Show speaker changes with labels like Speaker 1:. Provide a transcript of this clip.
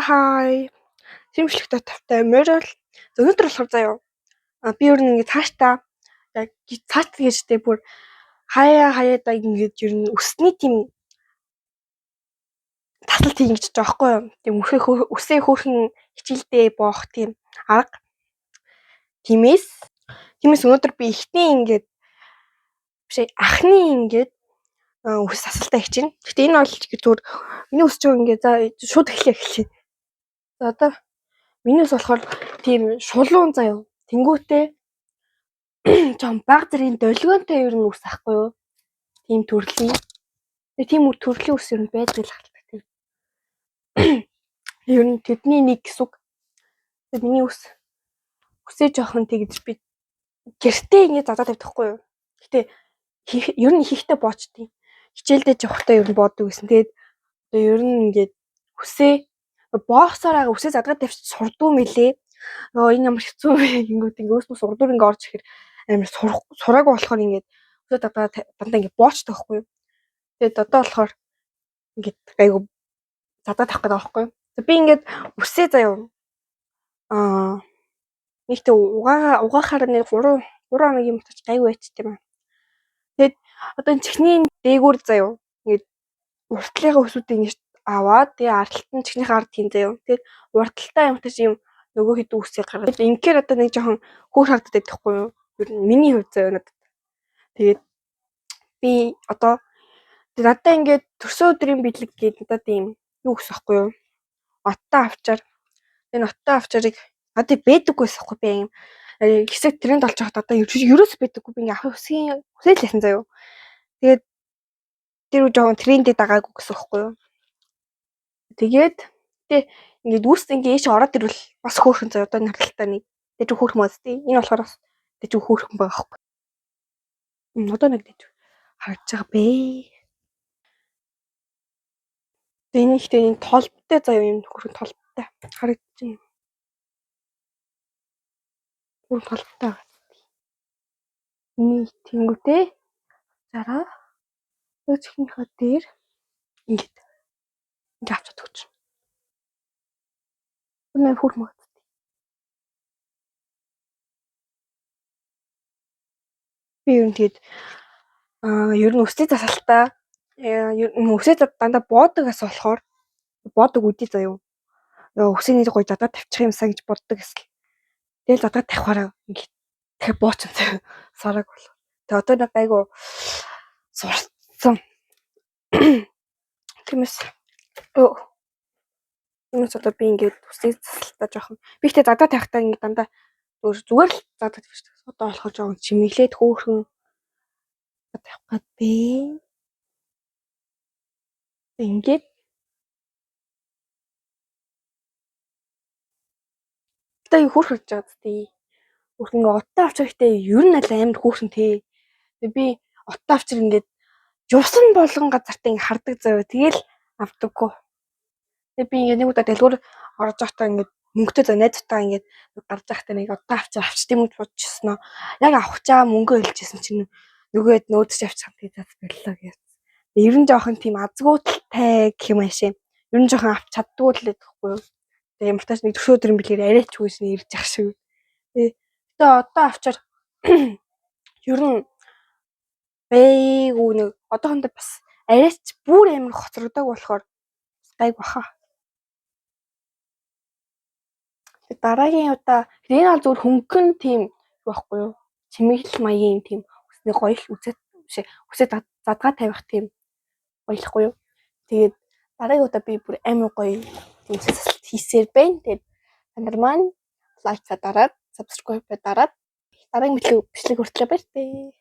Speaker 1: Хай. Шимжлэхтэй тавтай морил. Өнөөдөр болохоор заяа. Би ер нь ингэ цаашдаа яг цаашд гэжтэй бүр хаяада ингэж ер нь өсний тийм тасалт хий гэж байгаа байхгүй юу. Тийм үсээ хөөрхөн хичээлдээ боох тийм арга. Тиймээс өнөөдөр би ихний ингээд бишээ ахны ингээд үс тасалтай хичээнэ. Гэтэ энэ бол зүгээр миний үс чинь ингээд за шууд эхлэе. За одоо миний үс болохоор тийм шулуун заяа. Тэнгүүтээ жоо баг зэргийн долгионтой ер нь үс ахгүй юу? Тийм төрлийн. Тэгээ тийм төрлийн үс ер нь байдаг л хаалт тийм. Ер нь тэдний нэг хэсэг. Тэгээ миний үсээ жоохон тэгж би гэртээ ингэ задаад тавьдахгүй юу? Гэтэ ер нь хийхдээ боочтیں۔ Хичээлдээ явахдаа ер нь боодог гэсэн. Тэгээд одоо ер нь ингээд үсээ боосоор үсээ задгаад тавьчих сурдуу мэлээ. Энэ ямар хэцүү вэ? Ингээд өөснөө сурдуур ингээд орж ирэхээр амар сураагүй болохоор ингээд үсээ задгаад дандаа ингээд боочдог байхгүй юу? Тэгээд одоо болохоор ингээд айгу задаад тавих гэдэг байхгүй юу? Би ингээд үсээ заяа нэгтээ угаахаар нэг 3 хоногийн моточ гайгүй байц тийм аа. Тэгээд одоо чихний дээгүүр заяа ингээд уртлынхаа үсүүдийг ингэж аваад тэгээ ардлт нь чихнийхээ ард тийм заяа. Тэгээд урталтаа юм тааш юм нөгөө хэдэн үсээ гаргаад. Инхээр одоо нэг жоохон хөөр харагдаад байхгүй юу? Ер нь миний хувьд заяа надад. Тэгээд би одоо надаа ингээд төрсөн өдрийн биелэг гээд надад ийм юу гэсэн байхгүй юу? Оттоо авчаар энэ оттоо авчаарыг надад бэдэггүйс ахгүй би юм хэсэг тренд олж байхад одоо ерөөс бэдэггүй би ингээ авах хүсэл лсэн заяа. Тэгээд тэр жоохон трендээ дагаагүй гэсэн байхгүй юу? Тэгээд ингээд үст ингээ ийш ороод ирвэл бас хөөрхөн заяа одоо наралтаа нэг дэж хөөрхөн мод тий. Энэ болохоор бас дэж хөөрхөн байгаа байхгүй. Одоо нэг дэж харж байгаа бэ. Энэ ихтэй энэ толбтой заяа юм хөөрхөн толбтой харагдаж байна. Хөөрхөн толбтой байгаа. Нэг тэнгүүтээ зараа өөчхнийхөө дээр ингээд авчаад өгч. Үнэ хөөрхөн мод. Би ер нь тэгээд ер нь өсний засалтаа ер нь өсөө дандаа боодогоос болохоор боодог үдий заяа. Өсөний гоё задаад тавьчих юмсаа гэж боддог эсэл. Тэгэл задаад тавихаараа ингээд дахиад бооцсон заяа. Сараг бол. Тэгээ одоо нэг айгу сурцсан. Тиймээс одоо би ингээд өсний засалтаа жоохон би ихтэй задаад тавихтаа ингээд дандаа зүгээр л задаад тавьчих. Одоо болохоор жоохон чимэглээд хөөхөн тавих гээд би ингээд одоо юу хөөрхөж байгаа зү. Хөөрхөн оттоо авчих ихтэй ер нь аль амар хөөрхөн тий. Тэгээ би оттоо авчир ингээд юусан болгон газартаа ингээд хардаг заяа. Тэгэл авдаггүй. Тэгээ би ингээд нэг удаа дэлгүүр орж байхдаа ингээд мөнгөтэй заа найзтайгаа ингээд гарч байхдаа нэг оттоо авчиж тийм үү бодчихсноо. Яг авахчаа мөнгөө хэлчихсэн чинь нөгөөд нөөдөж авчих тэгээд боллоо гэж. Ер нь жоохон тийм азгуудтай гэх юм аашаа. Ер нь жоохон авч чаддгүй л гэхгүй юу. Тэгээ ямар тач нэг төсөө өдрийн билгээр арайч хүйс нь ирж ах шиг. Тэгээ одоо авчаар ер нь бэйгүү нэг одоохондоо бас арайч бүр амар хоцрогдог болохоор гайг баха. Дараагийн удаа энэ бол зөвхөн хөнгөн тийм байхгүй юу? Чимэглэл маягийн тийм үсний гоё л үсээ задгаа тавих тийм гоёлохгүй юу? Тэгээд дараагийн удаа би бүр амар гоё тийм засалт хийсээр байна. Тэгээд та нар маань лайк дараад, subscribe дараад дараагийн бичлэг хүртэл баяртай.